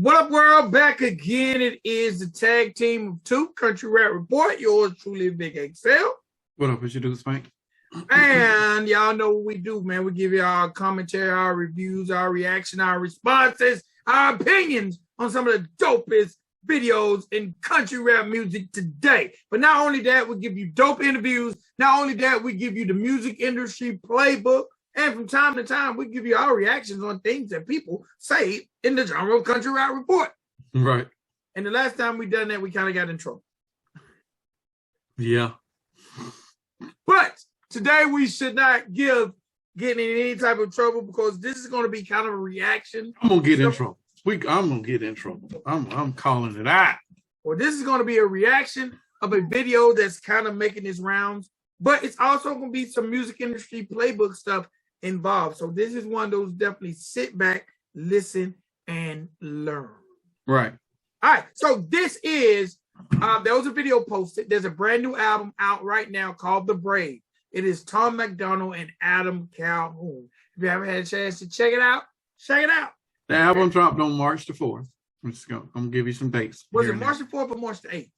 What up, world? Back again. It is the tag team of two, Country Rap Report. Yours truly, Vic XL. What up? What you do, Spank? And y'all know what we do, man. We give you our commentary, our reviews, our reaction, our responses, our opinions on some of the dopest videos in country rap music today. But not only that, we give you dope interviews. Not only that, we give you the music industry playbook. And from time to time, we give you our reactions on things that people say in the genre of Country Rap Report. Right. And the last time we done that, we kind of got in trouble. Yeah. But today we should not get in any type of trouble because this is going to be kind of a reaction. I'm gonna get in trouble. I'm gonna get in trouble. I'm calling it out. Well, this is going to be a reaction of a video that's kind of making its rounds, but it's also going to be some music industry playbook stuff involved. So this is one of those definitely sit back, listen, and learn. Right. All right. So this is there was a video posted. There's a brand new album out right now called The Brave. It is Tom Macdonald and Adam Calhoun. If you haven't had a chance to check it out, check it out. The album dropped on March the 4th. I'm gonna give you some dates. Was it March the 4th or March the 8th?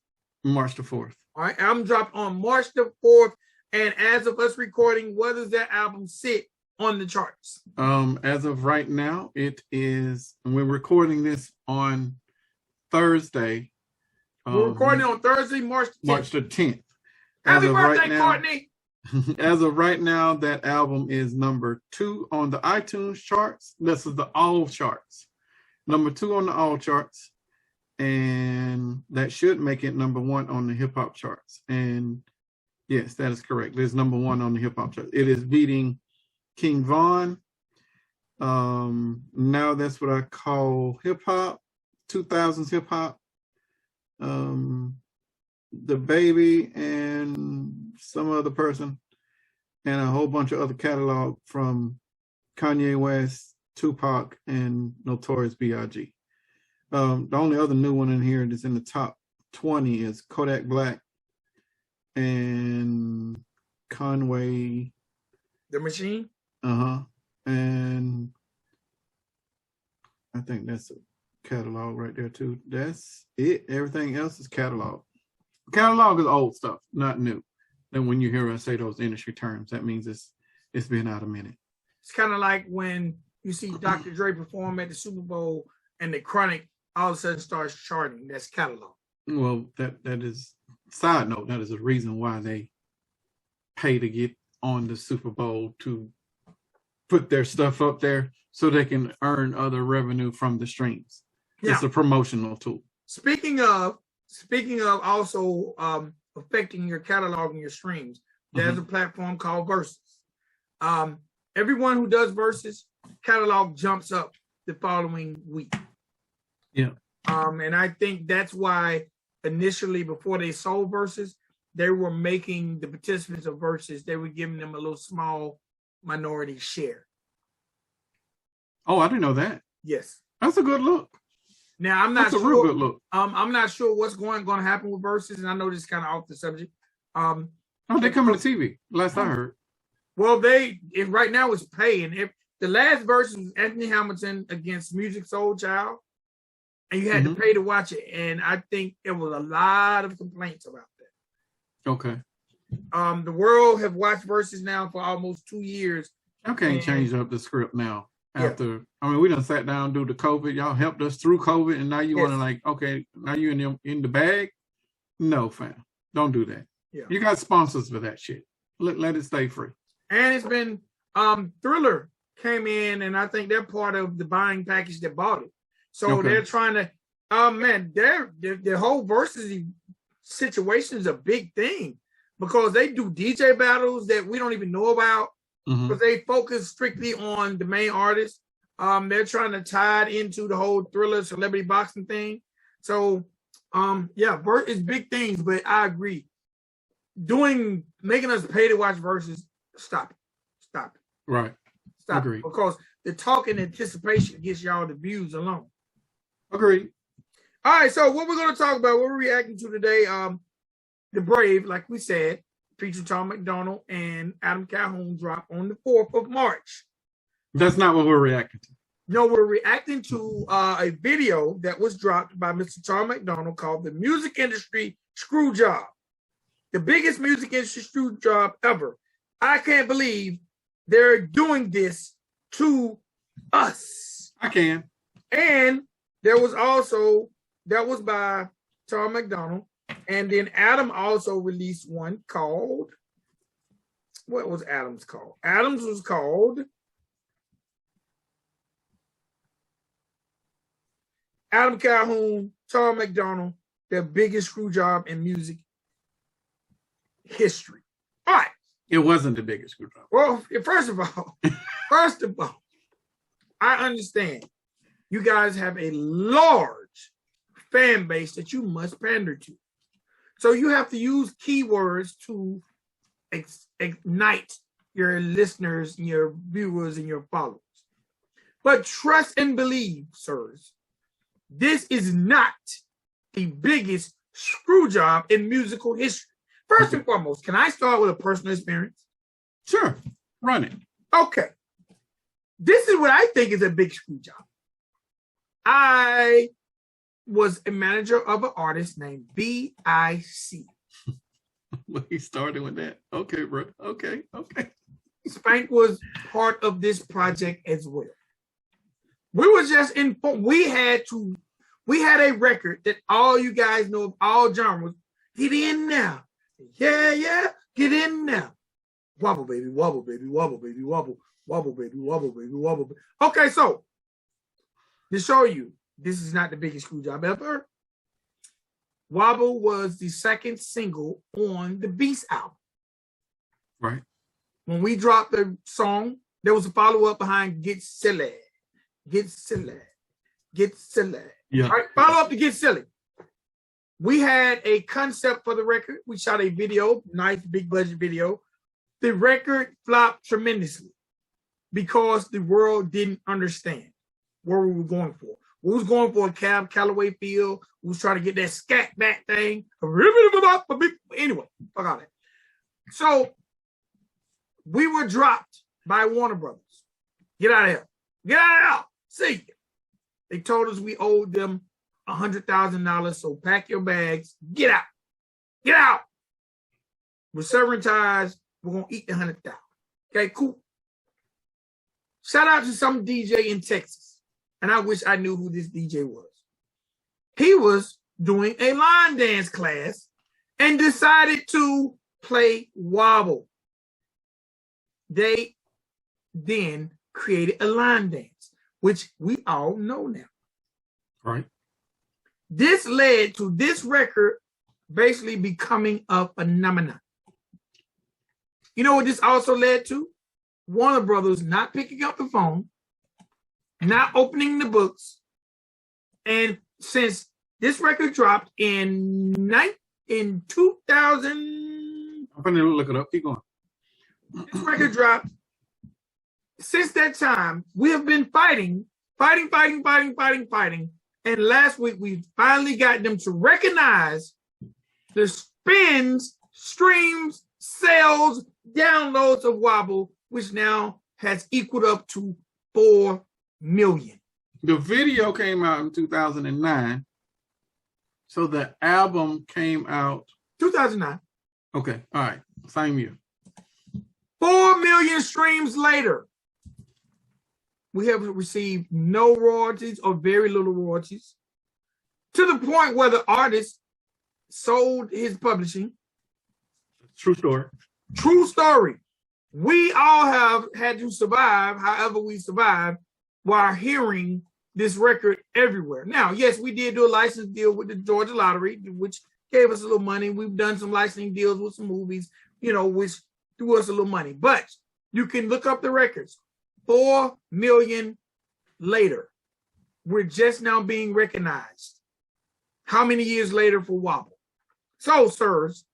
March the 4th. All right. Album dropped on March the 4th. And as of us recording, where does that album sit on the charts? As of right now, it is, and we're recording this on Thursday. We're recording on Thursday, March the 10th. March the 10th. Happy birthday, Courtney. As of right now, that album is number 2 on the iTunes charts. This is the all charts. Number 2 on the all charts. And that should make it number 1 on the hip hop charts. And yes, that is correct. It's number 1 on the hip hop charts. It is beating King Von. Now that's what I call hip hop, 2000s hip hop. The Baby and some other person, and a whole bunch of other catalog from Kanye West, Tupac, and Notorious B.I.G. The only other new one in here that's in the top 20 is Kodak Black and Conway the Machine. And I think that's a catalog right there too. That's it. Everything else is catalog. Catalog is old stuff, not new. Then when you hear us say those industry terms, that means it's been out a minute. It's kind of like when you see Dr. Dre perform at the Super Bowl and the Chronic all of a sudden starts charting. That's catalog. Well, that is, side note, that is a reason why they pay to get on the Super Bowl, to put their stuff up there so they can earn other revenue from the streams. Yeah. It's a promotional tool. Speaking of also affecting your catalog and your streams, there's a platform called Versus. Everyone who does Versus, catalog jumps up the following week. Yeah. And I think that's why initially, before they sold Versus, they were making the participants of Versus, they were giving them a little small minority share. Oh, I didn't know that. Yes. That's a good look. Now, I'm not That's sure. A real good look. I'm not sure what's going to happen with Versus, and I know this is kind of off the subject. They're coming to TV. Last I heard. Well, right now it's paying. If the last Versus was Anthony Hamilton against Music Soul Child, and you had to pay to watch it, and I think there was a lot of complaints about that. Okay. The world have watched Versus now for almost 2 years. I can't change up the script now. After, I mean, we done sat down due to COVID. Y'all helped us through COVID, and now you want to okay, now you in the bag? No, fam, don't do that. Yeah. You got sponsors for that shit. Let it stay free. And it's been Thriller came in, and I think they're part of the buying package that bought it. So they're trying to, their whole Versus situation is a big thing because they do DJ battles that we don't even know about. Because they focus strictly on the main artist. They're trying to tie it into the whole Thriller celebrity boxing thing. So, it's big things, but I agree. Making us pay to watch Versus, stop it. Right. Stop it. Because the talk and anticipation gets y'all the views alone. Agreed. All right, so what we're going to talk about, what we're reacting to today, The Brave, like we said, featuring Tom Macdonald and Adam Calhoun, dropped on the 4th of March. That's not what we're reacting to. No, we're reacting to a video that was dropped by Mr. Tom Macdonald called "The Music Industry Screw Job," the biggest music industry screw job ever. I can't believe they're doing this to us. I can. And there was also, that was by Tom Macdonald. And then Adam also released one called, what was Adam's called? Adam's was called Adam Calhoun, Tom Macdonald, the biggest screw job in music history. All right. It wasn't the biggest screw job. Well, first of all, I understand you guys have a large fan base that you must pander to. So you have to use keywords to ignite your listeners, and your viewers, and your followers. But trust and believe, sirs, this is not the biggest screw job in musical history. First and foremost, can I start with a personal experience? Sure, run it. Okay. This is what I think is a big screw job. I was a manager of an artist named B.I.C. Well, he started with that. Okay, bro. Okay. Spank was part of this project as well. We were just informed. We had a record that all you guys know of all genres. Get in now. Yeah. Get in now. Wobble, baby, wobble, baby, wobble, baby, wobble, wobble, baby, wobble, baby, wobble. Okay, so to show you, this is not the biggest screw job ever. Wobble was the second single on the Beast album. Right. When we dropped the song, there was a follow-up behind Get Silly. Get Silly. Get Silly. Yeah. All right, follow up to Get Silly. We had a concept for the record. We shot a video, nice big budget video. The record flopped tremendously because the world didn't understand where we were going for. We was going for a Cab Calloway feel. We was trying to get that scat back thing. Anyway, fuck all that. So we were dropped by Warner Brothers. Get out of here. Get out of here. See you. They told us we owed them $100,000. So pack your bags. Get out. Get out. We're severing ties. We're going to eat the $100,000. Okay, cool. Shout out to some DJ in Texas. And I wish I knew who this DJ was. He was doing a line dance class and decided to play Wobble. They then created a line dance, which we all know now. Right. This led to this record basically becoming a phenomenon. You know what this also led to? Warner Brothers not picking up the phone, not opening the books. And since this record dropped in 2000... I'm going to look it up. Keep going. This record dropped. Since that time, we have been fighting. And last week, we finally got them to recognize the spins, streams, sales, downloads of Wobble, which now has equaled up to 4 million. The video came out in 2009. So the album came out 2009. Okay. All right. Same year. 4 million streams later. We have received no royalties or very little royalties, to the point where the artist sold his publishing. True story. True story. We all have had to survive, however we survived, while hearing this record everywhere. Now, yes, we did do a license deal with the Georgia Lottery, which gave us a little money. We've done some licensing deals with some movies, which threw us a little money. But you can look up the records. 4 million later. We're just now being recognized. How many years later for Wobble? So, sirs,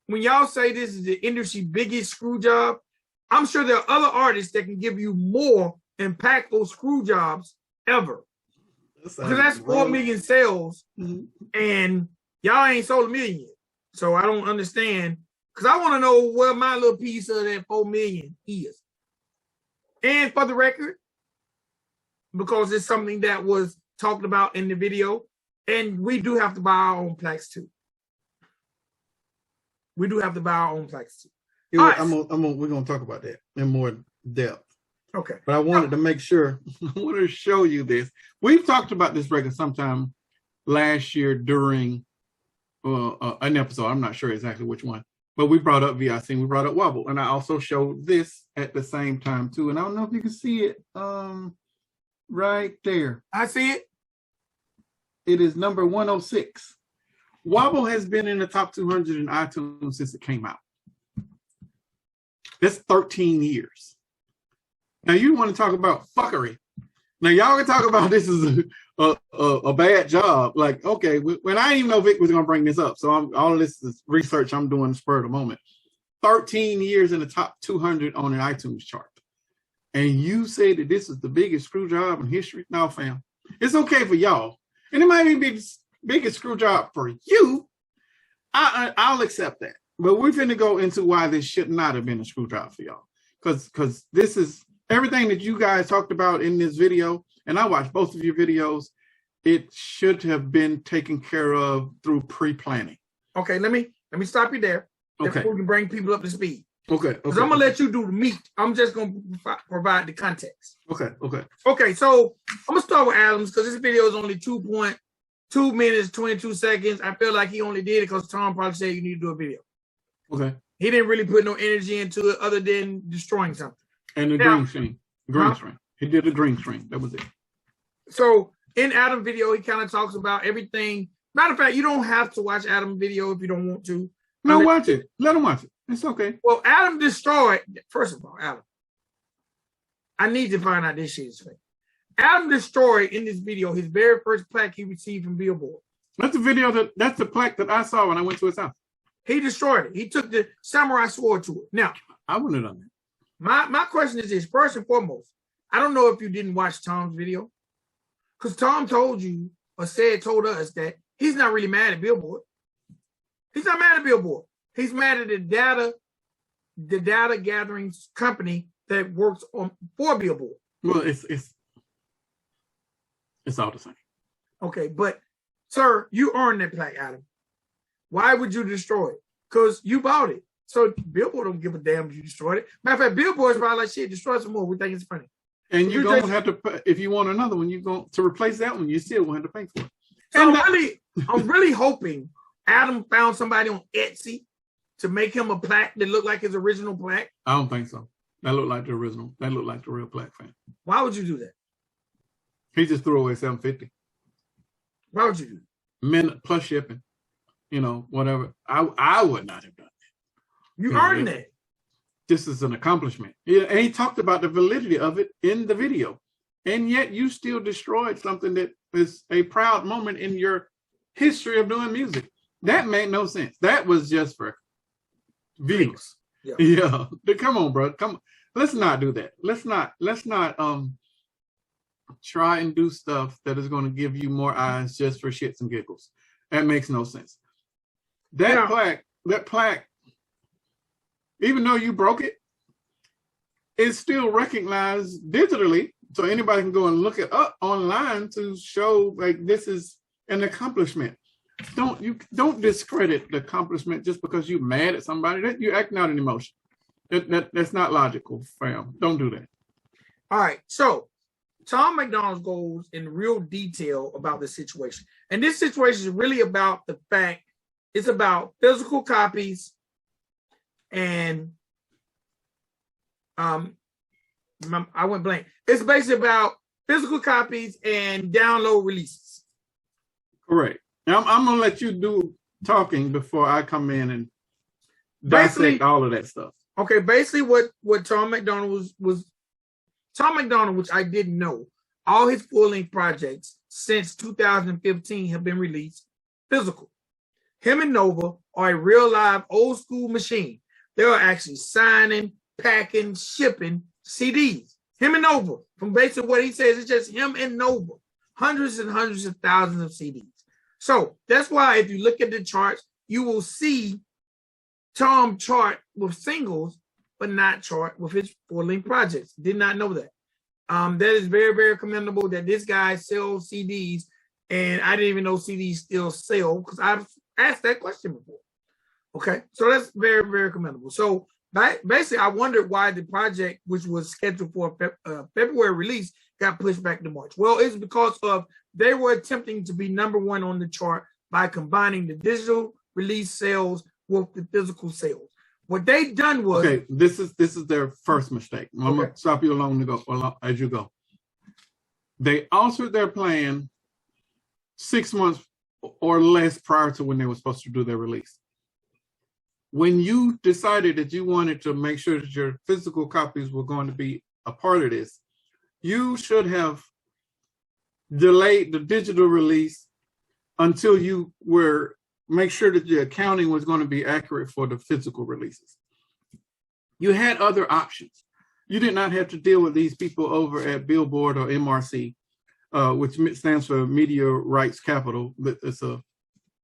when y'all say this is the industry's biggest screw job, I'm sure there are other artists that can give you more impactful screw jobs ever. Because that's 4 million sales, and y'all ain't sold 1 million yet. So I don't understand, because I want to know where my little piece of that 4 million is. And for the record, because it's something that was talked about in the video. And we do have to buy our own plaques too. We do have to buy our own plaques too. We're gonna talk about that in more depth. Okay. But I wanted to make sure, I wanted to show you this. We've talked about this record sometime last year during an episode. I'm not sure exactly which one, but we brought up VIC, we brought up Wobble, and I also showed this at the same time too. And I don't know if you can see it right there. I see it. It is number 106. Wobble has been in the top 200 in iTunes since it came out. That's 13 years. Now you want to talk about fuckery. Now y'all can talk about this is a bad job. Like, okay, when I didn't even know Vic was going to bring this up. So all of this is research I'm doing spur of the moment. 13 years in the top 200 on an iTunes chart. And you say that this is the biggest screw job in history? No, fam. It's okay for y'all. And it might even be the biggest screw job for you. I'll accept that. But we're going to go into why this should not have been a screw job for y'all. Because this is everything that you guys talked about in this video, and I watched both of your videos, it should have been taken care of through pre-planning. Okay, let me stop you there. Okay. Before we can bring people up to speed. Okay. Because I'm going to let you do the meat. I'm just going to provide the context. Okay. So I'm going to start with Adams because this video is only 2.2 minutes, 22 seconds. I feel like he only did it because Tom probably said you need to do a video. Okay. He didn't really put no energy into it other than destroying something. And the green screen. Screen. He did a green screen. That was it. So in Adam's video, he kind of talks about everything. Matter of fact, you don't have to watch Adam's video if you don't want to. No, watch it. Let him watch it. It's okay. Well, Adam destroyed, first of all, Adam, I need to find out this shit is fake. Adam destroyed in this video his very first plaque he received from Billboard. That's the plaque that I saw when I went to his house. He destroyed it. He took the samurai sword to it. Now, I wouldn't have done that. My question is this. First and foremost, I don't know if you didn't watch Tom's video, because Tom told you or told us that he's not really mad at Billboard. He's not mad at Billboard. He's mad at the data gathering company that works for Billboard. Well, it's all the same. Okay, but sir, you earned that plaque, Adam. Why would you destroy it? Because you bought it. So Billboard don't give a damn if you destroyed it. Matter of fact, Billboard's probably like, shit, destroy some more. We think it's funny. And you don't have to pay, if you want another one, you go to replace that one, you still won't have to pay for it. So I'm really hoping Adam found somebody on Etsy to make him a plaque that looked like his original plaque. I don't think so. That looked like the original. That looked like the real plaque, fan. Why would you do that? He just threw away $750. Why would you do that? Minute plus shipping. You know, whatever. I would not have done that. You earned that. This is an accomplishment. Yeah, and he talked about the validity of it in the video. And yet you still destroyed something that is a proud moment in your history of doing music. That made no sense. That was just for views. Yeah. Come on, bro. Come on. Let's not do that. Let's not try and do stuff that is going to give you more eyes just for shits and giggles. That makes no sense. That plaque, even though you broke it, is still recognized digitally. So anybody can go and look it up online to show like this is an accomplishment. Don't discredit the accomplishment just because you're mad at somebody. That you're acting out an emotion. That's not logical, fam. Don't do that. All right. So Tom Macdonald goes in real detail about the situation. And this situation is really about the fact it's about physical copies and I went blank. It's basically about physical copies and download releases. Correct. Now, I'm going to let you do talking before I come in and dissect all of that stuff. Okay, basically what Tom Macdonald was Tom Macdonald, which I didn't know, all his full-length projects since 2015 have been released physical. Him and Nova are a real live old school machine. They are actually signing, packing, shipping CDs. Him and Nova, from basically what he says, it's just him and Nova. Hundreds and hundreds of thousands of CDs. So that's why if you look at the charts, you will see Tom chart with singles, but not chart with his full-length projects. Did not know that. That is very, very commendable that this guy sells CDs, and I didn't even know CDs still sell because I've asked that question before. Okay, so that's very, very commendable. So basically, I wondered why the project, which was scheduled for a February release, got pushed back to March. Well, it's because of they were attempting to be number one on the chart by combining the digital release sales with the physical sales. What they done was this is their first mistake. I'm gonna stop you as you go. They altered their plan 6 months or less prior to when they were supposed to do their release. When you decided that you wanted to make sure that your physical copies were going to be a part of this, you should have delayed the digital release until you make sure that the accounting was going to be accurate for the physical releases. You had other options. You did not have to deal with these people over at Billboard or MRC, which stands for Media Rights Capital. It's a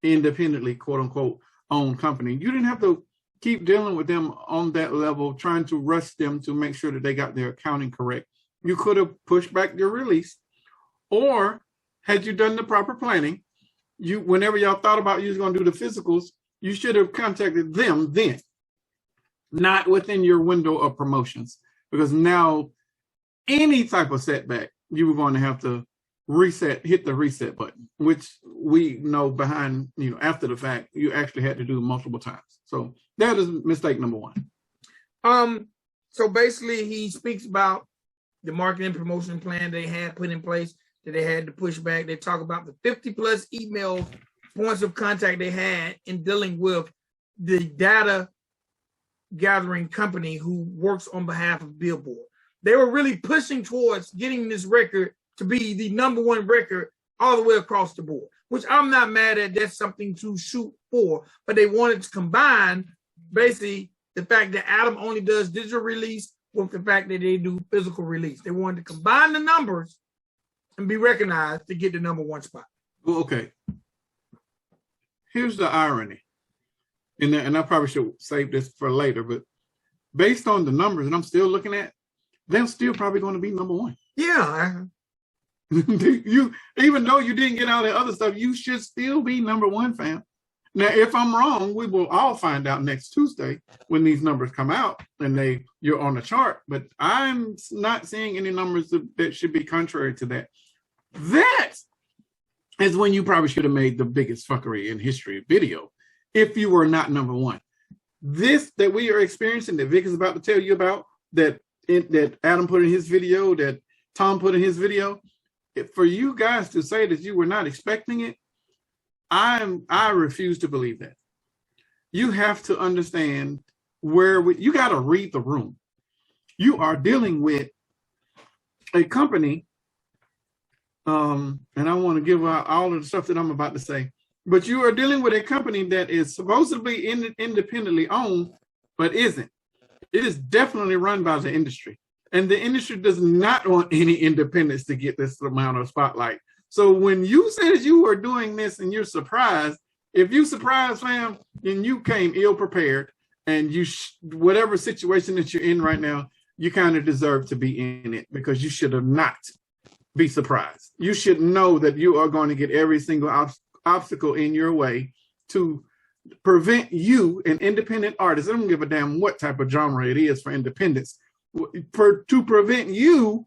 independently, quote unquote, owned company. You didn't have to keep dealing with them on that level, trying to rush them to make sure that they got their accounting correct. You could have pushed back your release, or had you done the proper planning, whenever y'all thought about you was going to do the physicals, you should have contacted them then, not within your window of promotions, because now any type of setback, you were going to have to hit the reset button, which we know after the fact, you actually had to do multiple times. So that is mistake number one. So basically he speaks about the marketing promotion plan they had put in place that they had to push back. They talk about the 50 plus emails, points of contact they had in dealing with the data gathering company who works on behalf of Billboard. They were really pushing towards getting this record to be the number one record all the way across the board, which I'm not mad at. That's something to shoot for, but they wanted to combine basically the fact that Adam only does digital release with the fact that they do physical release. They wanted to combine the numbers and be recognized to get the number one spot. Well, okay. Here's the irony, and I probably should save this for later, but based on the numbers that I'm still looking at, they're still probably going to be number one. Yeah. You, even though you didn't get all that other stuff, you should still be number one, fam. Now, if I'm wrong, we will all find out next Tuesday when these numbers come out and you're on the chart. But I'm not seeing any numbers that should be contrary to that. That is when you probably should have made the biggest fuckery in history of video if you were not number one. This that we are experiencing, that Vic is about to tell you about, that Adam put in his video, that Tom put in his video, for you guys to say that you were not expecting it, I refuse to believe that. You have to understand you got to read the room. You are dealing with a company, and I want to give out all of the stuff that I'm about to say, but you are dealing with a company that is supposedly independently owned, but isn't. It is definitely run by the industry. And the industry does not want any independence to get this amount of spotlight. So when you said you were doing this and you're surprised, if you surprised, fam, then you came ill prepared, and whatever situation that you're in right now, you kind of deserve to be in it, because you should have not be surprised. You should know that you are going to get every single obstacle in your way to prevent you, an independent artist. I don't give a damn what type of genre it is for independence, to prevent you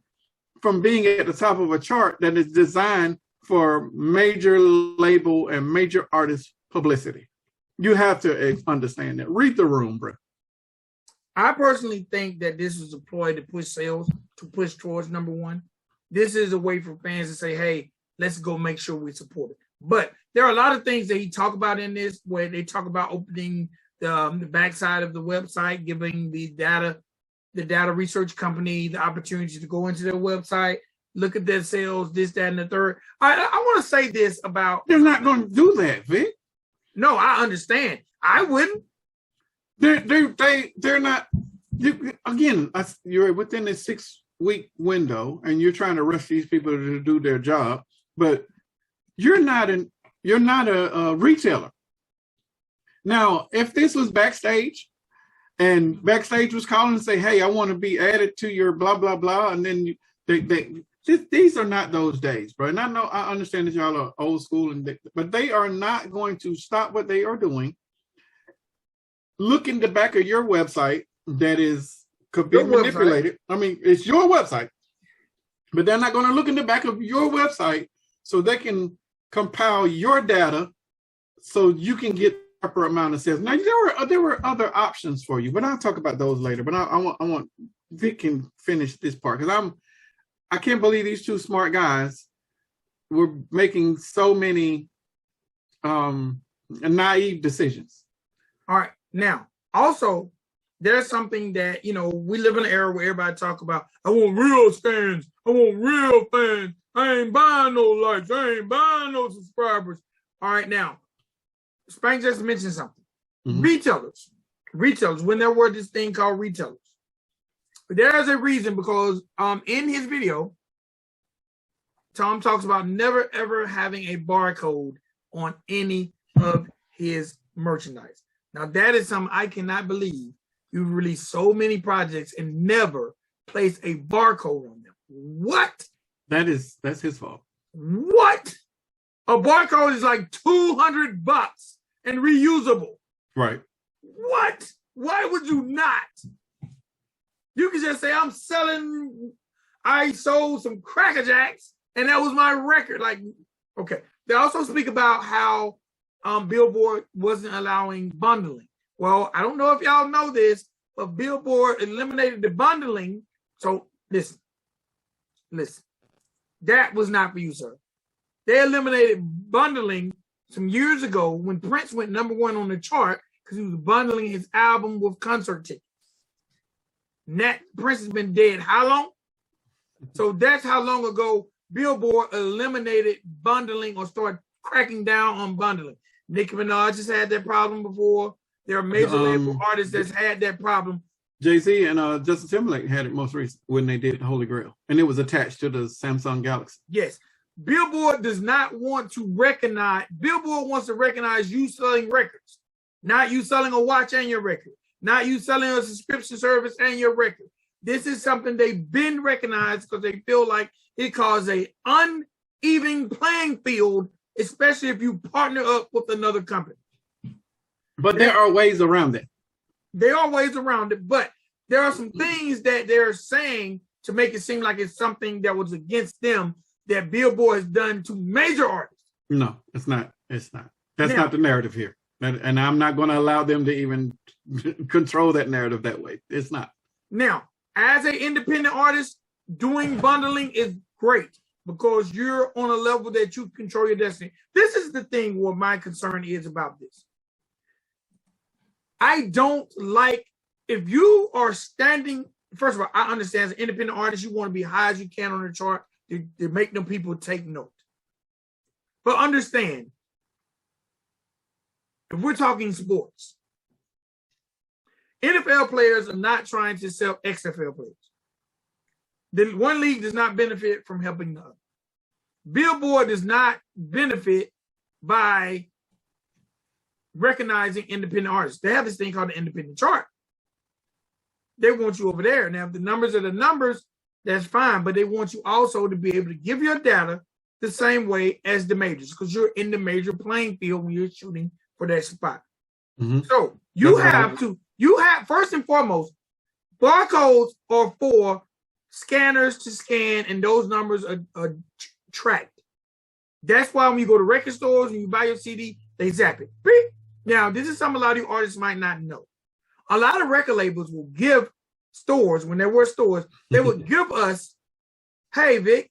from being at the top of a chart that is designed for major label and major artist publicity. You have to understand that. Read the room, bro. I personally think that this is a ploy to push sales, to push towards number one. This is a way for fans to say, hey, let's go make sure we support it. But there are a lot of things that he talk about in this, where they talk about opening the backside of the website, giving the data research company the opportunity to go into their website, look at their sales, this, that, and the third. I want to say this about... They're not going to do that, Vic. No, I understand. I wouldn't. They're not... You're within a 6-week window, and you're trying to rush these people to do their job, but you're not a retailer. Now, if this was Backstage, and Backstage was calling and say, hey, I want to be added to your blah, blah, blah, and then These are not those days, bro. And I understand that y'all are old school, but they are not going to stop what they are doing. Look in the back of your website could be manipulated. I mean, it's your website, but they're not going to look in the back of your website so they can compile your data so you can get the proper amount of sales. Now, there were other options for you, but I'll talk about those later. But I want Vic can finish this part because I can't believe these two smart guys were making so many naive decisions. All right. Now, also, there's something that, we live in an era where everybody talk about, I want real stands. I want real fans. I ain't buying no likes. I ain't buying no subscribers. All right. Now, Spank just mentioned something. Mm-hmm. Retailers, when there were this thing called retailers. But there's a reason because in his video, Tom talks about never ever having a barcode on any of his merchandise. Now that is something I cannot believe. You've released so many projects and never placed a barcode on them. What? That's his fault. What? A barcode is like $200 and reusable. Right. What? Why would you not? You can just say, I sold some Cracker Jacks and that was my record. Like, okay. They also speak about how Billboard wasn't allowing bundling. Well, I don't know if y'all know this, but Billboard eliminated the bundling. So listen. That was not for you, sir. They eliminated bundling some years ago when Prince went #1 on the chart because he was bundling his album with concert tickets. Prince has been dead how long? So that's how long ago Billboard eliminated bundling or started cracking down on bundling. Nicki Minaj has had that problem before. There are major label artists that's had that problem. Jay-Z and Justin Timberlake had it most recently when they did Holy Grail. And it was attached to the Samsung Galaxy. Yes. Billboard does not want to recognize, Billboard wants to recognize you selling records, not you selling a watch and your record, not you selling a subscription service and your record. This is something they've been recognized because they feel like it causes a uneven playing field, especially if you partner up with another company. But there are ways around it. There are ways around it, but there are some things that they're saying to make it seem like it's something that was against them that Billboard has done to major artists. No, it's not. It's not. That's not the narrative here. And I'm not going to allow them to even control that narrative that way. It's not. Now, as an independent artist, doing bundling is great because you're on a level that you control your destiny. This is the thing where my concern is about this. I don't like, if you are standing, first of all, I understand as an independent artist, you want to be high as you can on the chart to make them people take note. But understand, if we're talking sports, NFL players are not trying to sell XFL players. The one league does not benefit from helping the other. Billboard does not benefit by recognizing independent artists. They have this thing called the independent chart. They want you over there. Now, if the numbers are the numbers, that's fine, but they want you also to be able to give your data the same way as the majors because you're in the major playing field when you're shooting for that spot. Mm-hmm. So you have, first and foremost, barcodes are for scanners to scan and those numbers are tracked. That's why when you go to record stores and you buy your CD, they zap it. Now, this is something a lot of you artists might not know. A lot of record labels will give stores, when there were stores, they would give us, hey, Vic,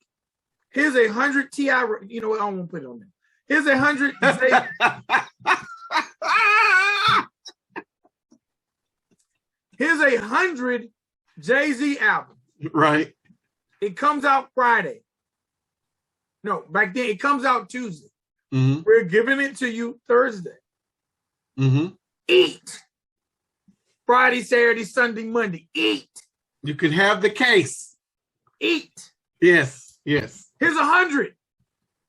here's 100 Ti. You know what? I won't put it on there. Here's 100. Here's 100 Jay-Z albums. Right. It comes out Friday. No, back then it comes out Tuesday. Mm-hmm. We're giving it to you Thursday. Mm-hmm. Eat. Friday, Saturday, Sunday, Monday. Eat. You can have the case. Eat. Yes. Yes. Here's 100.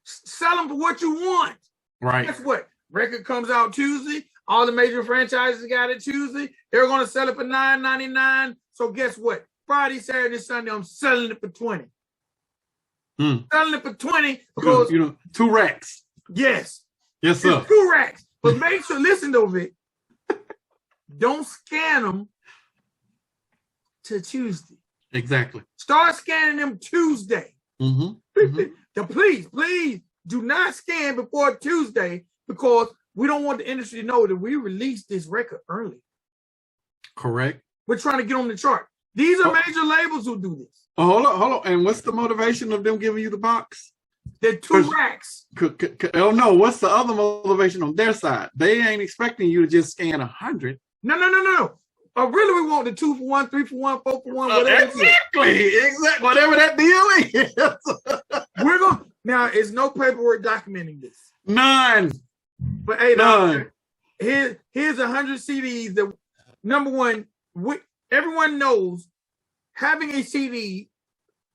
Sell them for what you want. Right. Guess what? Record comes out Tuesday. All the major franchises got it Tuesday. They're going to sell it for $9.99. So guess what? Friday, Saturday, Sunday, I'm selling it for $20. selling it for 20 because 2 racks. Yes. Yes, sir. 2 racks. But make sure, listen to it. Don't scan them to Tuesday. Exactly. Start scanning them Tuesday. Please do not scan before Tuesday because we don't want the industry to know that we released this record early. Correct. We're trying to get on the chart. These are major labels who do this. Oh, hold on. And what's the motivation of them giving you the box? They're 2 racks. Oh no, what's the other motivation on their side? They ain't expecting you to just scan 100. No. Really, we want the 2 for 1, 3 for 1, 4 for 1, whatever. Exactly. Whatever that deal is. We're going now. It's no paperwork documenting this. None. But hey, none. Here's 100 CDs. That number one, everyone knows having a CD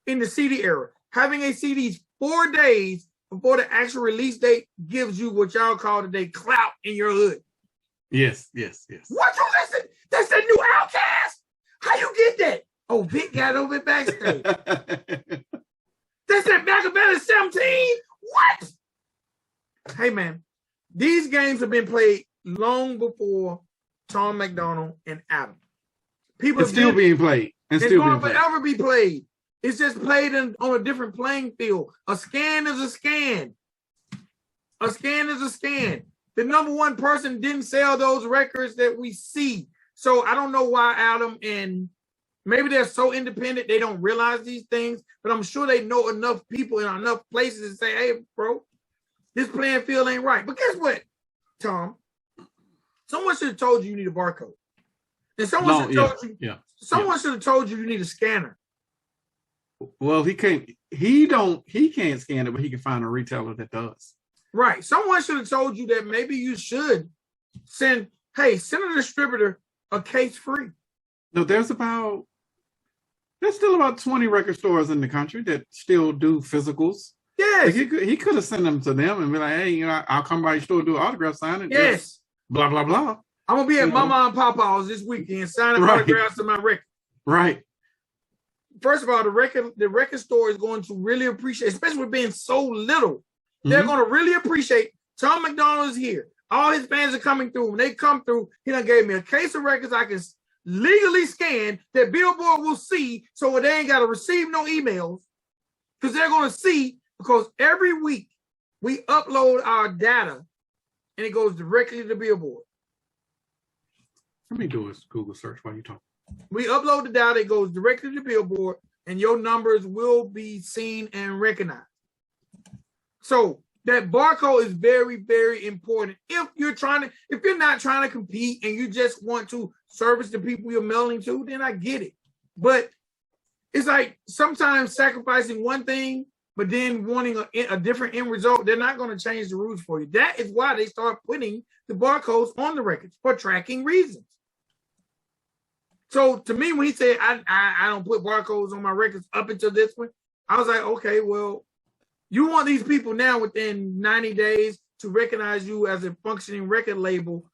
in the CD era, having a CD 4 days before the actual release date gives you what y'all call today clout in your hood. Yes. What you listen? That's the new Outcast. How you get that? Oh, Vic got over it backstage. That's that Machiavelli 17. What? Hey man, these games have been played long before Tom Macdonald and Adam. It's still being played. It's going to forever be played. It's just played on a different playing field. A scan is a scan. A scan is a scan. The number one person didn't sell those records that we see. So I don't know why Adam and maybe they're so independent they don't realize these things, but I'm sure they know enough people in enough places to say, hey, bro, this playing field ain't right. But guess what, Tom? Someone should have told you need a barcode. And someone should have told you should have told you need a scanner. Well, he can't scan it, but he can find a retailer that does. Right. Someone should have told you that maybe you should send a distributor a case free. No, there's still about 20 record stores in the country that still do physicals. Yes. Like he could have sent them to them and be like, hey, I'll come by your store, do an autograph signing. Yes. Blah, blah, blah. I'm going to be at Mama and Papa's this weekend signing autographs to my record. Right. First of all, the record store is going to really appreciate, especially with being so little, they're going to really appreciate Tom Macdonald is here. All his fans are coming through. When they come through, he done gave me a case of records I can legally scan that Billboard will see so they ain't got to receive no emails because they're going to see because every week we upload our data and it goes directly to Billboard. Let me do a Google search while you talk. We upload the data, it goes directly to Billboard, and your numbers will be seen and recognized. So that barcode is very, very important. If you're not trying to compete and you just want to service the people you're mailing to, then I get it. But it's like sometimes sacrificing one thing, but then wanting a different end result, they're not going to change the rules for you. That is why they start putting the barcodes on the records for tracking reasons. So to me, when he said, I don't put barcodes on my records up until this one, I was like, okay, well, you want these people now within 90 days to recognize you as a functioning record label,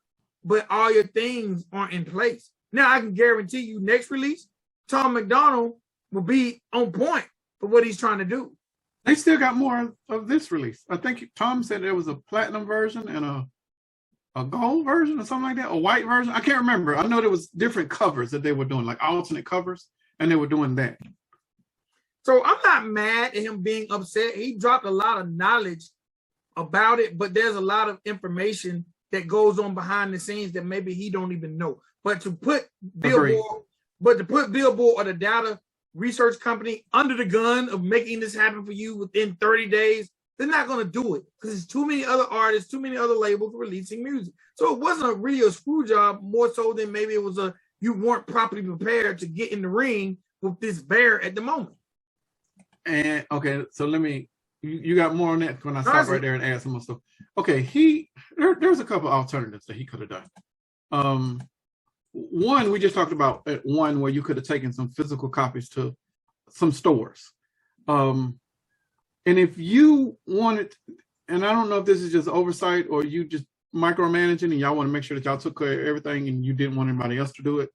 but all your things aren't in place. Now, I can guarantee you next release, Tom Macdonald will be on point for what he's trying to do. They still got more of this release. I think Tom said there was a platinum version and a gold version or something like that, a white version. I can't remember. I know there was different covers that they were doing, like alternate covers, and they were doing that. So I'm not mad at him being upset. He dropped a lot of knowledge about it, but there's a lot of information that goes on behind the scenes that maybe he don't even know. But to put Billboard or the data research company under the gun of making this happen for you within 30 days, they're not going to do it because there's too many other artists, too many other labels releasing music. So it wasn't really a screw job, more so than maybe it was you weren't properly prepared to get in the ring with this bear at the moment. And okay, so you got more on that when I stop right there and add some more stuff. Okay, there's a couple alternatives that he could have done. One, we just talked about one where you could have taken some physical copies to some stores. And if you wanted, and I don't know if this is just oversight or you just micromanaging and y'all want to make sure that y'all took care of everything and you didn't want anybody else to do it,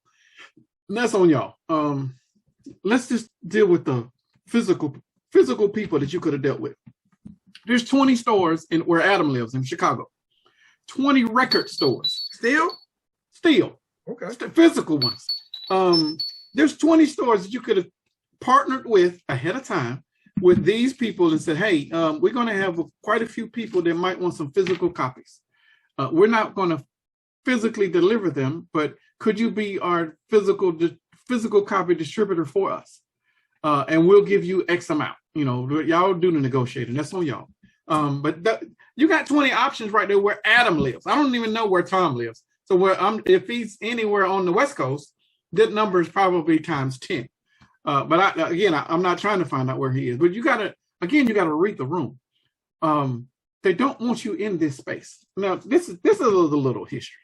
that's on y'all. Let's just deal with the physical physical people that you could have dealt with. There's 20 stores where Adam lives in Chicago. 20 record stores. Still. Okay. Physical ones. There's 20 stores that you could have partnered with ahead of time with these people and said, hey, we're going to have quite a few people that might want some physical copies. We're not going to physically deliver them, but could you be our physical copy distributor for us? And we'll give you X amount. Y'all do the negotiating. That's on y'all. But you got 20 options right there where Adam lives. I don't even know where Tom lives. So if he's anywhere on the West Coast, that number is probably times 10. But I'm not trying to find out where he is. But you got to read the room. They don't want you in this space. Now, this is a little history.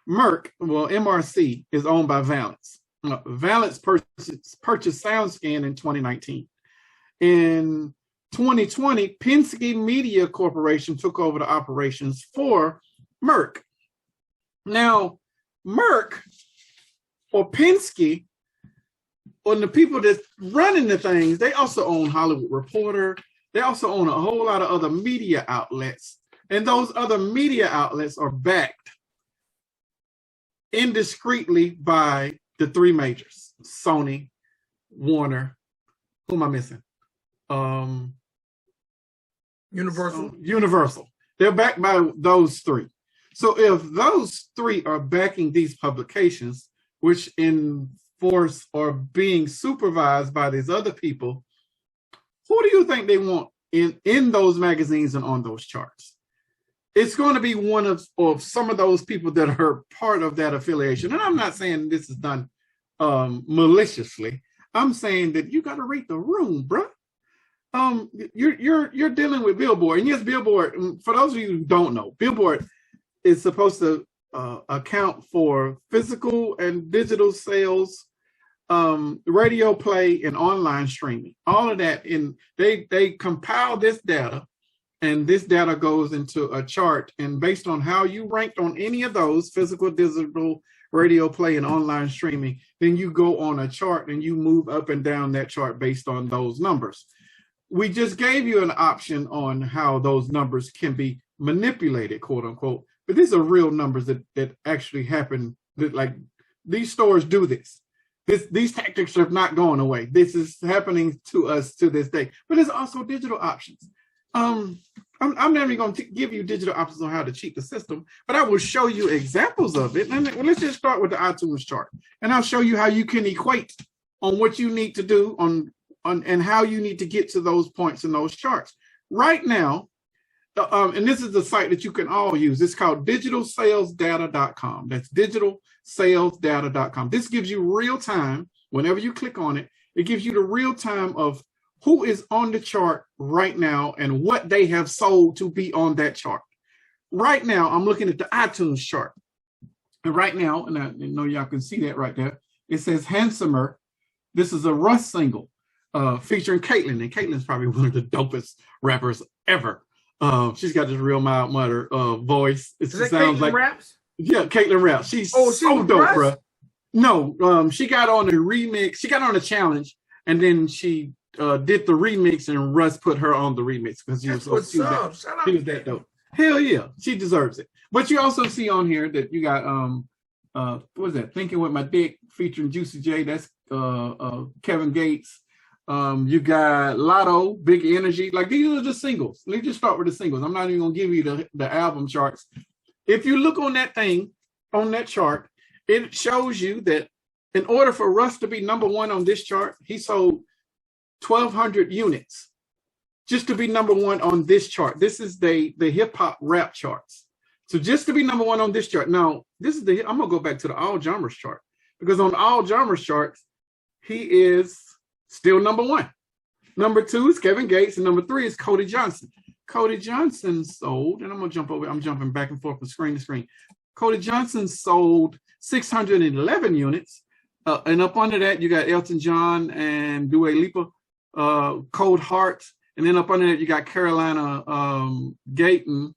MRC is owned by Valence. Valence purchased SoundScan in 2019. In 2020, Penske Media Corporation took over the operations for Merck. Now, Merck or Penske, or the people that's running the things, they also own Hollywood Reporter. They also own a whole lot of other media outlets. And those other media outlets are backed indiscreetly by the three majors: Sony, Warner, who am I missing? Universal. They're backed by those three. So if those three are backing these publications, which enforce or being supervised by these other people, who do you think they want in those magazines and on those charts? It's going to be one of some of those people that are part of that affiliation. And I'm not saying this is done maliciously. I'm saying that you got to read the room, bro. You're dealing with Billboard, and yes, Billboard. For those of you who don't know, Billboard is supposed to account for physical and digital sales, radio play, and online streaming. All of that, they compile this data, and this data goes into a chart. And based on how you ranked on any of those, physical, digital, radio play, and online streaming, then you go on a chart and you move up and down that chart based on those numbers. We just gave you an option on how those numbers can be manipulated, quote unquote. But these are real numbers that actually happen. That, like, these stores do this. These tactics are not going away. This is happening to us to this day. But there's also digital options. I'm not even going to give you digital options on how to cheat the system, but I will show you examples of it. And let's just start with the iTunes chart, and I'll show you how you can equate on what you need to do on and how you need to get to those points in those charts. Right now, and this is the site that you can all use. It's called digitalsalesdata.com. That's digitalsalesdata.com. This gives you real time. Whenever you click on it, it gives you the real time of who is on the chart right now and what they have sold to be on that chart. Right now, I'm looking at the iTunes chart. And right now, and I know y'all can see that right there, it says Handsomer. This is a Russ single featuring Caitlyn. And Caitlin's probably one of the dopest rappers ever. She's got this real mild mutter voice. It sounds Caitlyn like raps? Yeah, Caitlyn raps. She's so dope, bro. No, she got on the remix. She got on the challenge, and then she did the remix, and Russ put her on the remix because she was that dope. Hell yeah, she deserves it. But you also see on here that you got what is that? Thinking with My Dick featuring Juicy J. That's Kevin Gates. You got Lotto, Big Energy. Like, these are the singles. Let's just start with the singles. I'm not even gonna give you the album charts. If you look on that thing, on that chart, it shows you that in order for Russ to be number one on this chart, he sold 1,200 units just to be number one on this chart. This is the hip hop rap charts. So just to be number one on this chart. Now, I'm gonna go back to the all genres chart, because on the all genres charts, he is still number one. Number two is Kevin Gates, and number three is Cody Johnson. Cody Johnson sold, and I'm jumping back and forth from screen to screen. Cody Johnson sold 611 units. And up under that, you got Elton John and Dua Lipa, Cold Heart. And then up under that, you got Carolina Gayton.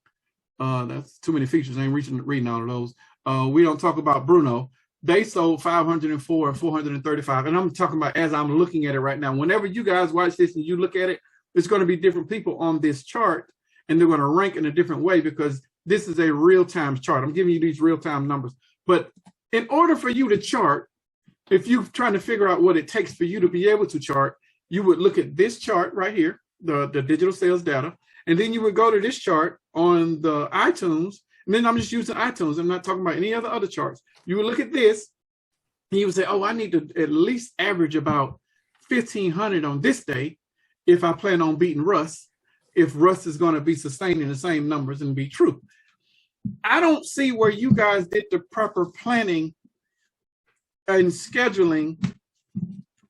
That's too many features. I ain't reading all of those. We don't talk about Bruno. they sold 504 and 435. And I'm talking about as I'm looking at it right now. Whenever you guys watch this and you look at it, there's going to be different people on this chart, and they're going to rank in a different way because this is a real-time chart. I'm giving you these real-time numbers. But in order for you to chart, if you're trying to figure out what it takes for you to be able to chart, you would look at this chart right here, the digital sales data, and then you would go to this chart on the iTunes, and then I'm just using iTunes. I'm not talking about any other charts. You would look at this, and you would say, oh, I need to at least average about 1,500 on this day if I plan on beating Russ, if Russ is going to be sustaining the same numbers and be true. I don't see where you guys did the proper planning and scheduling.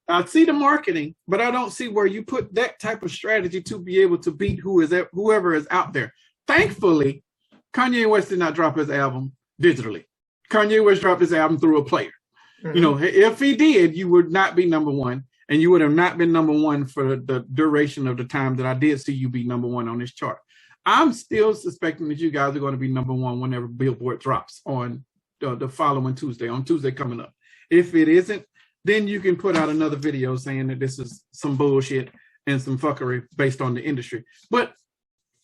I see the marketing, but I don't see where you put that type of strategy to be able to beat whoever is out there. Thankfully, Kanye West did not drop his album digitally. Kanye West dropped his album through a player. Mm-hmm. You know, if he did, you would not be number one, and you would have not been number one for the duration of the time that I did see you be number one on this chart. I'm still suspecting that you guys are going to be number one whenever Billboard drops on the following Tuesday, on Tuesday coming up. If it isn't, then you can put out another video saying that this is some bullshit and some fuckery based on the industry. But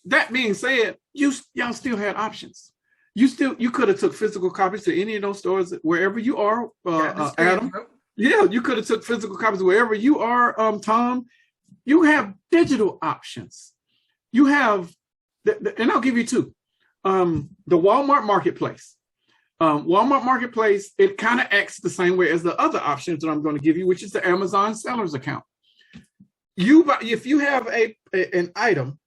that being said, y'all still had options. You could have took physical copies to any of those stores wherever you are, Adam. Yeah, you could have took physical copies wherever you are, Tom. You have digital options. You have, and I'll give you two. The Walmart Marketplace. Walmart Marketplace, it kind of acts the same way as the other options that I'm going to give you, which is the Amazon Sellers account. If you have an item,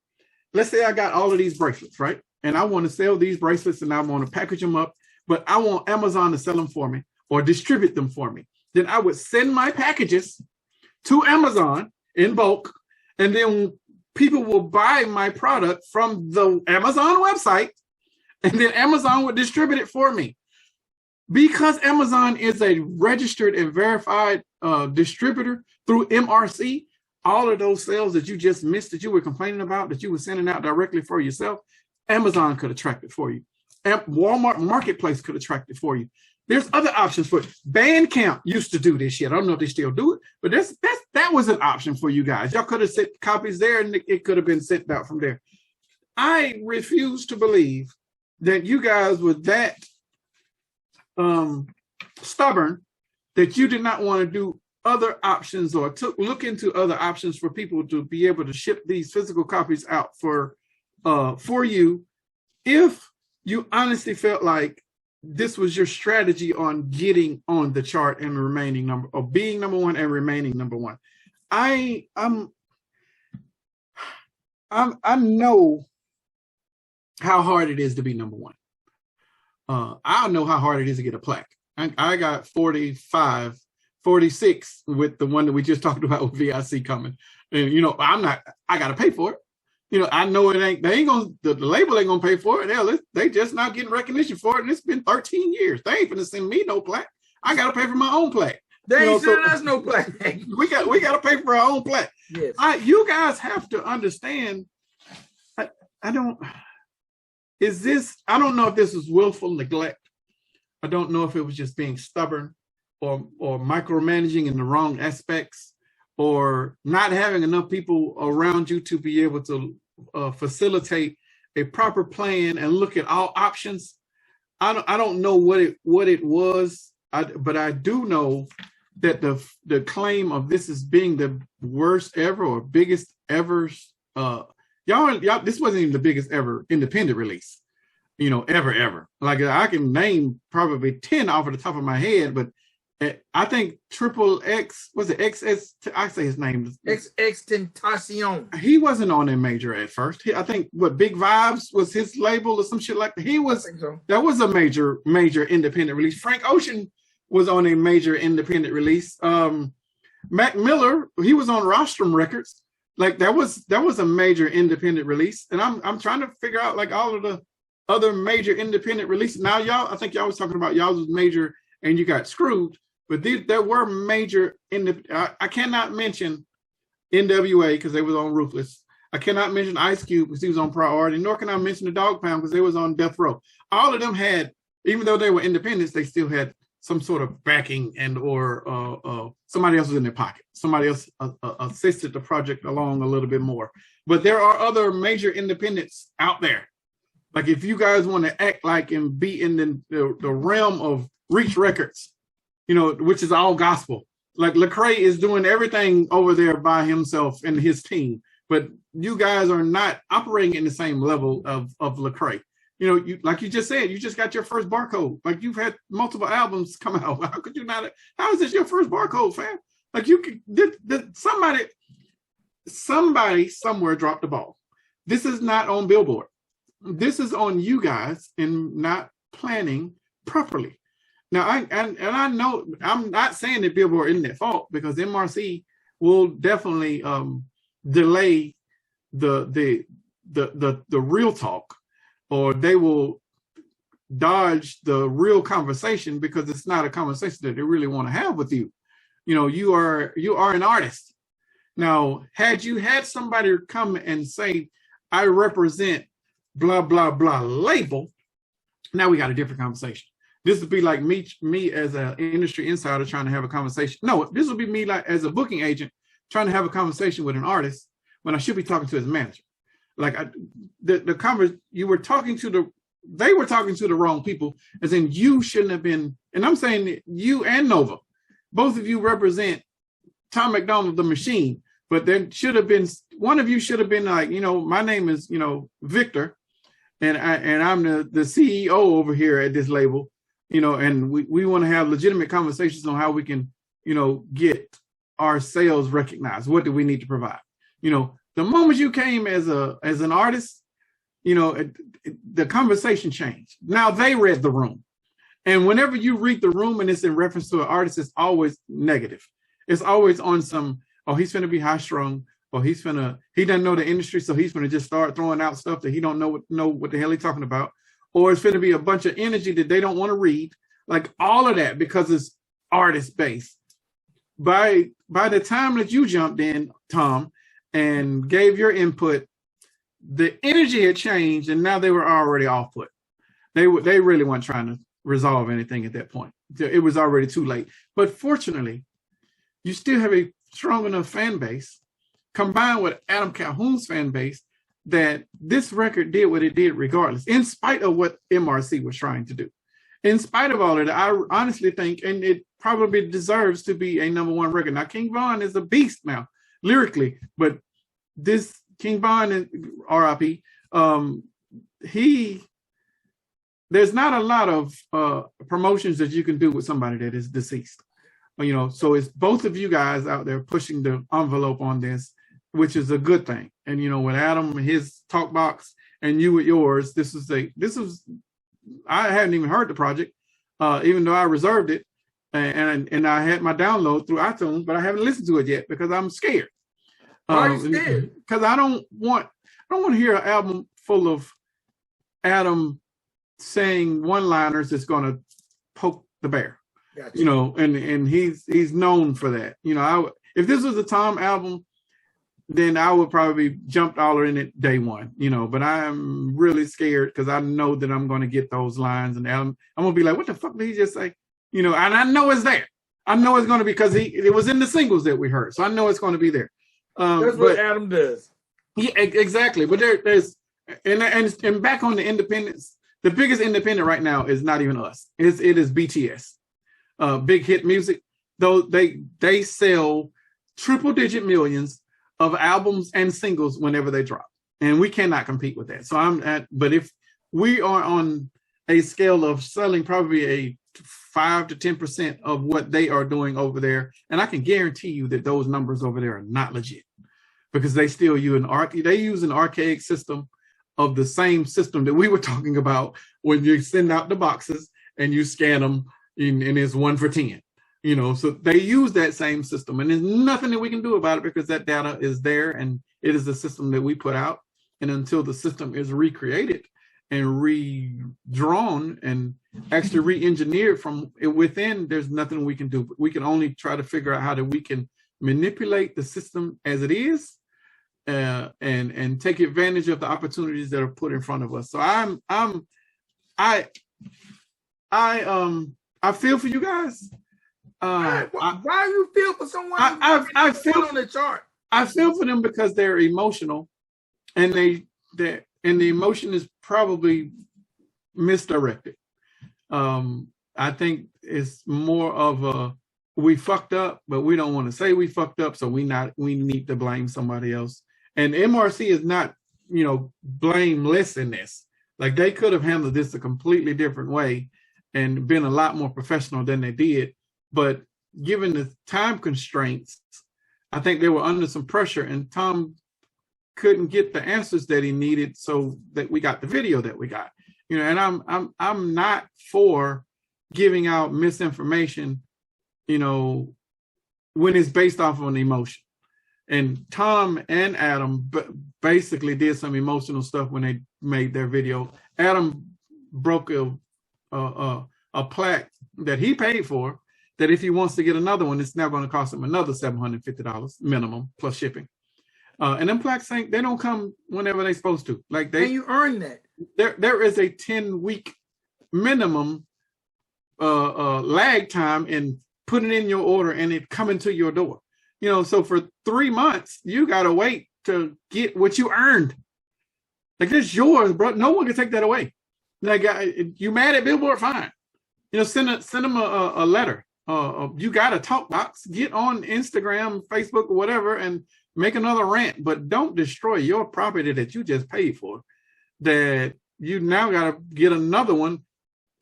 let's say I got all of these bracelets, right? And I want to sell these bracelets and I want to package them up, but I want Amazon to sell them for me or distribute them for me. Then I would send my packages to Amazon in bulk, and then people will buy my product from the Amazon website, and then Amazon would distribute it for me. Because Amazon is a registered and verified distributor through MRC, all of those sales that you just missed, that you were complaining about, that you were sending out directly for yourself, Amazon could attract it for you. Walmart Marketplace could attract it for you. There's other options for it. Bandcamp used to do this shit. I don't know if they still do it, but that was an option for you guys. Y'all could have sent copies there and it could have been sent out from there. I refuse to believe that you guys were that stubborn that you did not want to do other options or look into other options for people to be able to ship these physical copies out for you, if you honestly felt like this was your strategy on getting on the chart and remaining number, or being number one and remaining number one. I know how hard it is to be number one. I know how hard it is to get a plaque. I got 45, 46 with the one that we just talked about with VIC coming. And, you know, I got to pay for it. You know, I know the label ain't gonna pay for it. Hell, they just not getting recognition for it. And it's been 13 years. They ain't gonna send me no plaque. I got to pay for my own plaque. They ain't sending us no plaque. We got to pay for our own plaque. Yes. You guys have to understand. I don't know if this is willful neglect. I don't know if it was just being stubborn or micromanaging in the wrong aspects, or not having enough people around you to be able to facilitate a proper plan and look at all options. I don't know what it was, but I do know that the claim of this as being the worst ever or biggest ever, y'all, this wasn't even the biggest ever independent release, you know, ever. Like I can name probably 10 off of the top of my head, but I think Triple X, was it XS? I say his name. XXXTentacion. He wasn't on a major at first. I think Big Vibes was his label or some shit like that. He was. I think so. That was a major independent release. Frank Ocean was on a major independent release. Mac Miller, he was on Rostrum Records. Like that was a major independent release. And I'm trying to figure out like all of the other major independent releases. Now I think y'all was talking about y'all was major and you got screwed. But there were major, I cannot mention NWA because they was on Ruthless. I cannot mention Ice Cube because he was on Priority, nor can I mention the Dog Pound because they was on Death Row. All of them had, even though they were independents, they still had some sort of backing and or somebody else was in their pocket. Somebody else assisted the project along a little bit more. But there are other major independents out there. Like if you guys want to act like and be in the realm of Reach Records, you know, which is all gospel. Like Lecrae is doing everything over there by himself and his team. But you guys are not operating in the same level of Lecrae. You know, you, like you just said, you just got your first barcode. Like you've had multiple albums come out. How could you not? How is this your first barcode, fam? Like you could, somebody somewhere dropped the ball. This is not on Billboard. This is on you guys in not planning properly. Now, I know I'm not saying that Billboard isn't at fault because MRC will definitely delay the real talk, or they will dodge the real conversation because it's not a conversation that they really want to have with you. You know, you are an artist. Now, had you had somebody come and say, I represent blah, blah, blah label, now we got a different conversation. This would be like me as an industry insider trying to have a conversation. No, this would be me like as a booking agent trying to have a conversation with an artist when I should be talking to his manager. Like they were talking to the wrong people, as in you shouldn't have been. And I'm saying that you and Nova, both of you represent Tom Macdonald, the machine, but there should have been, one of you should have been like, you know, my name is, you know, Victor, and I'm the CEO over here at this label, you know, and we want to have legitimate conversations on how we can, you know, get our sales recognized. What do we need to provide? You know, the moment you came as an artist, you know, the conversation changed. Now they read the room. And whenever you read the room and it's in reference to an artist, it's always negative. It's always on some, oh, he's going to be high strung, or he doesn't know the industry, so he's going to just start throwing out stuff that he don't know what the hell he's talking about. Or it's going to be a bunch of energy that they don't want to read, like all of that, because it's artist based. By the time that you jumped in, Tom, and gave your input, the energy had changed, and now they were already off put. They really weren't trying to resolve anything at that point. It was already too late. But fortunately, you still have a strong enough fan base, combined with Adam Calhoun's fan base, that this record did what it did regardless, in spite of what MRC was trying to do. In spite of all of that, I honestly think, and it probably deserves to be a #1 record. Now, King Von is a beast now, lyrically, but this King Von and RIP, there's not a lot of promotions that you can do with somebody that is deceased. You know, so it's both of you guys out there pushing the envelope on this, which is a good thing. And, you know, with Adam and his talk box and you with yours, I hadn't even heard the project, even though I reserved it and I had my download through iTunes, but I haven't listened to it yet because I'm scared. Why are you scared? Because I don't want to hear an album full of Adam saying one-liners that's going to poke the bear. Gotcha. You know, and he's known for that. You know, if this was a Tom album, then I would probably jump all in it day one, you know, but I'm really scared because I know that I'm going to get those lines and I'm going to be like, what the fuck did he just say? You know, and I know it's there. I know it's going to be because it was in the singles that we heard. So I know it's going to be there. That's what Adam does. Yeah, exactly. But there's and back on the independents, the biggest independent right now is not even us. It is BTS. Big Hit Music, though they sell triple-digit millions of albums and singles whenever they drop, and we cannot compete with that. But if we are on a scale of selling probably a 5 to 10% of what they are doing over there, and I can guarantee you that those numbers over there are not legit because they still use an archaic system of the same system that we were talking about when you send out the boxes and you scan them. And it's 1 for 10, you know, so they use that same system and there's nothing that we can do about it because that data is there and it is the system that we put out. And until the system is recreated and redrawn and actually re-engineered from within, there's nothing we can do. But we can only try to figure out how that we can manipulate the system as it is and take advantage of the opportunities that are put in front of us. So I feel for you guys. Why do you feel for someone I feel on the chart? I feel for them because they're emotional, and the emotion is probably misdirected. I think it's more of a we fucked up, but we don't want to say we fucked up, so we need to blame somebody else. And MRC is not, blameless in this. Like they could have handled this a completely different way and been a lot more professional than they did. But given the time constraints, I think they were under some pressure, and Tom couldn't get the answers that he needed, so that we got the video that we got. And I'm not for giving out misinformation, when it's based off of an emotion. And Tom and Adam basically did some emotional stuff when they made their video. Adam broke a plaque that he paid for, that if he wants to get another one, it's now going to cost him another $750 minimum plus shipping. And them plaques they don't come whenever they're supposed to. Like and you earn that. There is a 10-week minimum lag time in putting in your order and it coming to your door. So for 3 months, you got to wait to get what you earned. Like, it's yours, bro. No one can take that away. Like, you mad at Billboard? Fine. Send them a letter. You got a talk box. Get on Instagram, Facebook, or whatever, and make another rant. But don't destroy your property that you just paid for. That you now got to get another one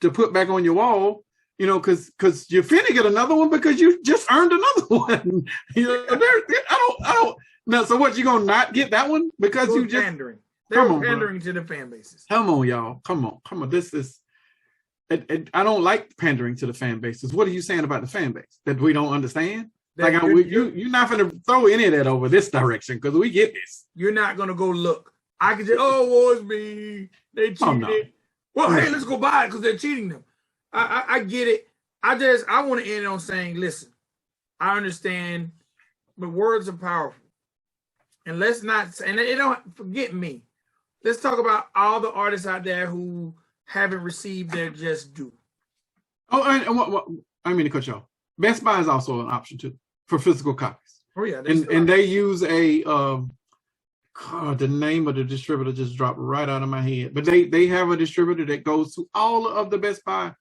to put back on your wall. Because you're finna get another one because you just earned another one. I don't. No, so what? You gonna not get that one because you just pandering? They're pandering to the fan bases. Come on, y'all. Come on. This is. I don't like pandering to the fan bases. What are you saying about the fan base that we don't understand? You're not gonna throw any of that over this direction because we get this. You're not gonna go look. I can say, oh, it's me. They cheated. Oh, no. Well, hey, let's go buy it because they're cheating them. I get it. I want to end on saying, listen, I understand, but words are powerful. And let's not say, and they don't forget me. Let's talk about all the artists out there who haven't received their just due. Oh, and I mean to cut you off. Best Buy is also an option too for physical copies. Oh yeah, and they use a the name of the distributor just dropped right out of my head. But they have a distributor that goes to all of the Best Buy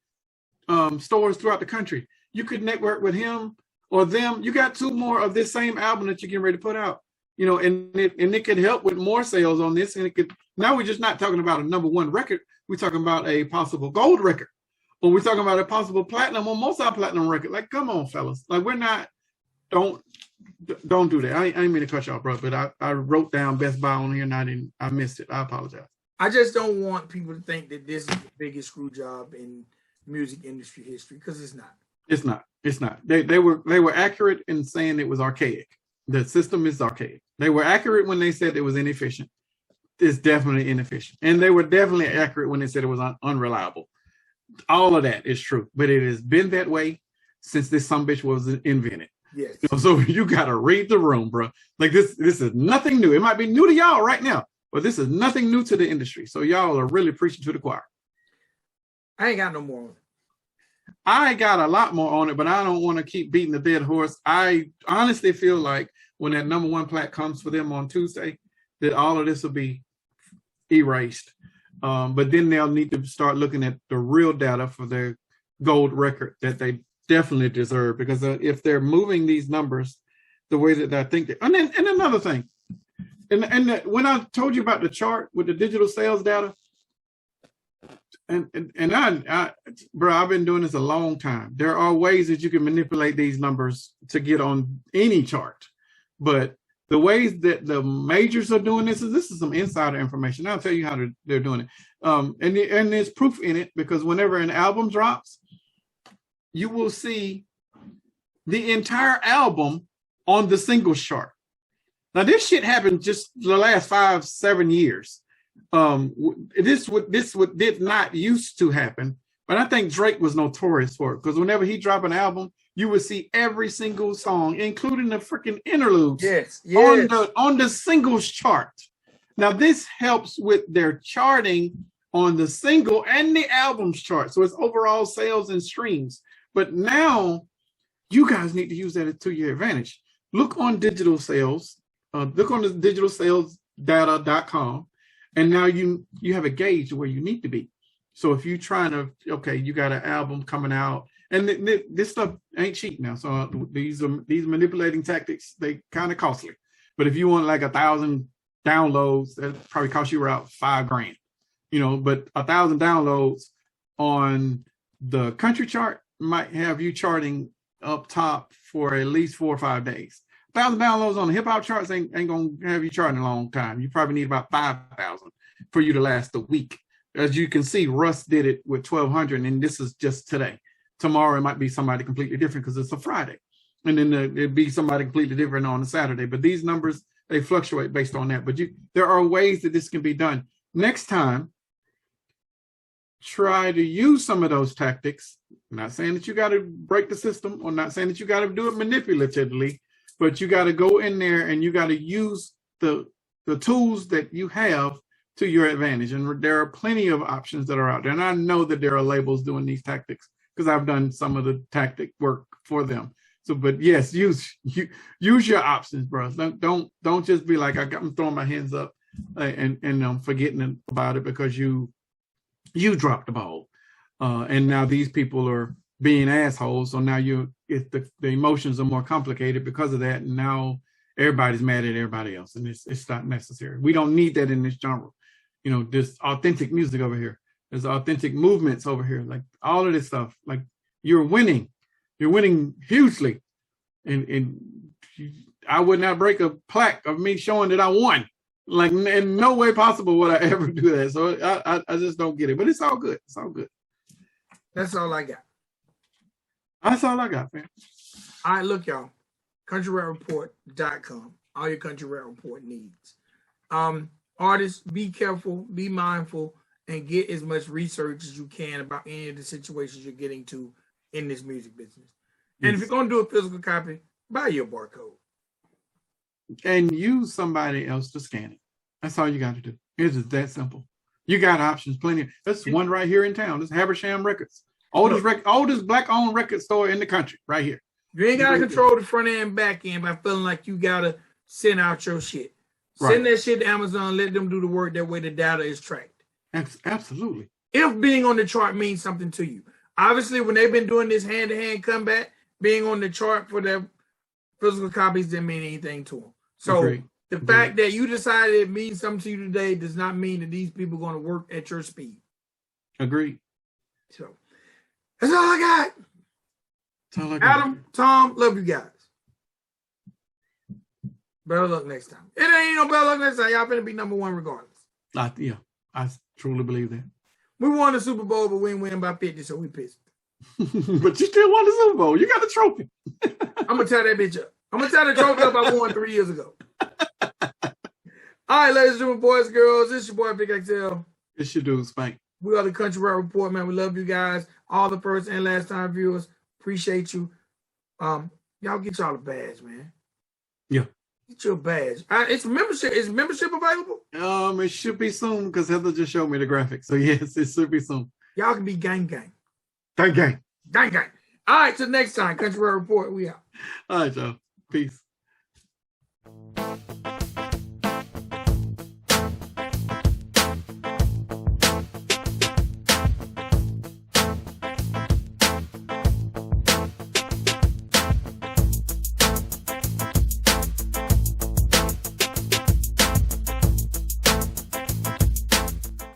stores throughout the country. You could network with him or them. You got 2 more of this same album that you're getting ready to put out. And it could help with more sales on this. And it could. Now we're just not talking about a #1 record. We're talking about a possible gold record, or we're talking about a possible platinum or multi-platinum record. Like, come on, fellas. Like, we're not. Don't do that. I ain't mean to cut you off, bro. But I wrote down Best Buy on here and I missed it. I apologize. I just don't want people to think that this is the biggest screw job in music industry history, because it's not. It's not. They were accurate in saying it was archaic. The system is archaic. They were accurate when they said it was inefficient. It's definitely inefficient. And they were definitely accurate when they said it was unreliable. All of that is true. But it has been that way since this sumbitch was invented. Yes. So you got to read the room, bro. Like, this is nothing new. It might be new to y'all right now, but this is nothing new to the industry. So y'all are really preaching to the choir. I ain't got no more on it. I got a lot more on it, but I don't want to keep beating the dead horse. I honestly feel like when that #1 plaque comes for them on Tuesday, that all of this will be erased. But then they'll need to start looking at the real data for their gold record that they definitely deserve. Because if they're moving these numbers the way that I think, and another thing, and when I told you about the chart with the digital sales data, and I bro, I've been doing this a long time. There are ways that you can manipulate these numbers to get on any chart, but the ways that the majors are doing this is some insider information. I'll tell you how they're doing it. And there's proof in it, because whenever an album drops, you will see the entire album on the singles chart. Now, this shit happened just the last 5-7 years. This did not used to happen, but I think Drake was notorious for it, because whenever he dropped an album, you would see every single song, including the freaking interludes, on the singles chart. Now, this helps with their charting on the single and the albums chart. So it's overall sales and streams. But now you guys need to use that to your advantage. Look on digital sales. Look on the digitalsalesdata.com, and now you have a gauge where you need to be. So if you're trying to, okay, you got an album coming out, and this stuff ain't cheap now. So these manipulating tactics, they kind of costly. But if you want like 1,000 downloads, that probably cost you around $5,000. But 1,000 downloads on the country chart might have you charting up top for at least 4 or 5 days. 1,000 downloads on the hip hop charts ain't gonna have you charting a long time. You probably need about 5,000 for you to last a week. As you can see, Russ did it with 1,200, and this is just today. Tomorrow it might be somebody completely different because it's a Friday, and then it'd be somebody completely different on a Saturday. But these numbers, they fluctuate based on that. But there are ways that this can be done. Next time, try to use some of those tactics. I'm not saying that you got to break the system, or not saying that you got to do it manipulatively, but you got to go in there and you got to use the tools that you have to your advantage. And there are plenty of options that are out there. And I know that there are labels doing these tactics because I've done some of the tactic work for them. So, but yes, use your options, bro. Don't just be like, I'm throwing my hands up and I'm forgetting about it because you dropped the ball. And now these people are being assholes. So now the emotions are more complicated because of that. And now everybody's mad at everybody else. And it's not necessary. We don't need that in this genre. This authentic music over here. There's authentic movements over here. Like all of this stuff. Like you're winning hugely. And I would not break a plaque of me showing that I won. Like in no way possible would I ever do that. So I just don't get it. But it's all good. It's all good. That's all I got. That's all I got, man. All right, look, y'all. countryrapreport.com. All your Country Rap Report needs. Artists, be careful, be mindful, and get as much research as you can about any of the situations you're getting to in this music business. And if you're going to do a physical copy, buy your barcode. And use somebody else to scan it. That's all you got to do. It's just that simple. You got options, plenty. There's one right here in town. This Habersham Records. Oldest black-owned record store in the country, right here. You ain't got to control the front end and back end by feeling like you got to send out your shit. Send that shit to Amazon. Let them do the work. That way the data is tracked. Absolutely. If being on the chart means something to you. Obviously, when they've been doing this hand-to-hand comeback, being on the chart for their physical copies didn't mean anything to them. So the fact that you decided it means something to you today does not mean that these people are going to work at your speed. Agreed. So that's all I got. That's all I got. Adam, Tom, love you guys. Better luck next time. It ain't no better luck next time. Y'all finna be number one regardless. I truly believe that. We won the Super Bowl, but we didn't win by 50, so we pissed. But you still won the Super Bowl. You got the trophy. I'm going to tie that bitch up. I'm going to tie the trophy up I won 3 years ago. All right, ladies and gentlemen, boys and girls, this is your boy, Vic XL. It's your dude, Spank. We are the Country Rap Report, man. We love you guys. All the first and last time viewers. Appreciate you. Y'all get y'all a badge, man. Yeah. Get your badge. It's membership. Is membership available? It should be soon because Heather just showed me the graphics. So yes, it should be soon. Y'all can be gang. Gang. Gang. All right, till next time. Country Rap Report, we out. All right, y'all. Peace.